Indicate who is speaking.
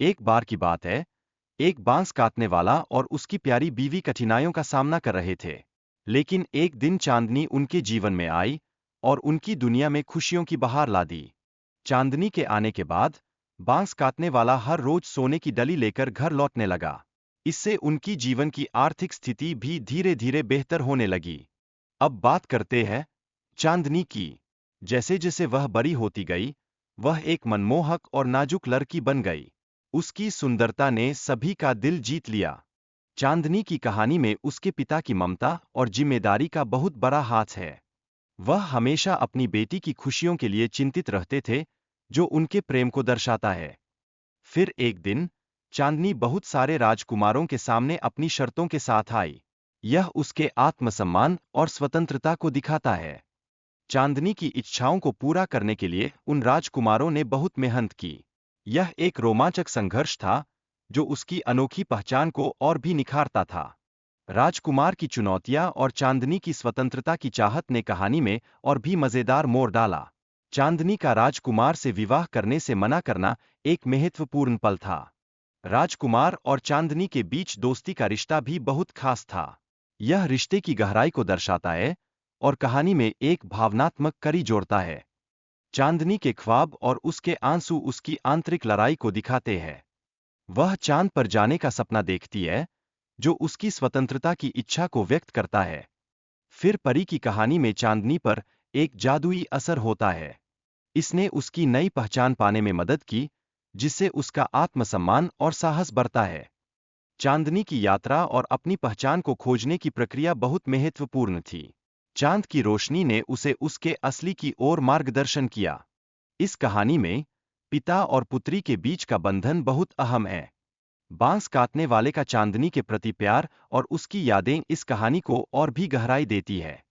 Speaker 1: एक बार की बात है, एक बांस काटने वाला और उसकी प्यारी बीवी कठिनाइयों का सामना कर रहे थे। लेकिन एक दिन चांदनी उनके जीवन में आई और उनकी दुनिया में खुशियों की बहार ला दी। चांदनी के आने के बाद बांस काटने वाला हर रोज सोने की डली लेकर घर लौटने लगा। इससे उनकी जीवन की आर्थिक स्थिति भी धीरे धीरे बेहतर होने लगी। अब बात करते हैं चांदनी की। जैसे जैसे वह बड़ी होती गई, वह एक मनमोहक और नाजुक लड़की बन गई। उसकी सुंदरता ने सभी का दिल जीत लिया। चांदनी की कहानी में उसके पिता की ममता और जिम्मेदारी का बहुत बड़ा हाथ है। वह हमेशा अपनी बेटी की खुशियों के लिए चिंतित रहते थे, जो उनके प्रेम को दर्शाता है। फिर एक दिन चांदनी बहुत सारे राजकुमारों के सामने अपनी शर्तों के साथ आई। यह उसके आत्मसम्मान और स्वतंत्रता को दिखाता है। चांदनी की इच्छाओं को पूरा करने के लिए उन राजकुमारों ने बहुत मेहनत की। यह एक रोमांचक संघर्ष था, जो उसकी अनोखी पहचान को और भी निखारता था। राजकुमार की चुनौतियां और चांदनी की स्वतंत्रता की चाहत ने कहानी में और भी मजेदार मोड़ डाला। चांदनी का राजकुमार से विवाह करने से मना करना एक महत्वपूर्ण पल था। राजकुमार और चांदनी के बीच दोस्ती का रिश्ता भी बहुत खास था। यह रिश्ते की गहराई को दर्शाता है और कहानी में एक भावनात्मक कड़ी जोड़ता है। चांदनी के ख्वाब और उसके आंसू उसकी आंतरिक लड़ाई को दिखाते हैं। वह चांद पर जाने का सपना देखती है, जो उसकी स्वतंत्रता की इच्छा को व्यक्त करता है। फिर परी की कहानी में चांदनी पर एक जादुई असर होता है। इसने उसकी नई पहचान पाने में मदद की, जिससे उसका आत्मसम्मान और साहस बढ़ता है। चांदनी की यात्रा और अपनी पहचान को खोजने की प्रक्रिया बहुत महत्वपूर्ण थी। चांद की रोशनी ने उसे उसके असली की ओर मार्गदर्शन किया। इस कहानी में पिता और पुत्री के बीच का बंधन बहुत अहम है। बांस काटने वाले का चांदनी के प्रति प्यार और उसकी यादें इस कहानी को और भी गहराई देती है।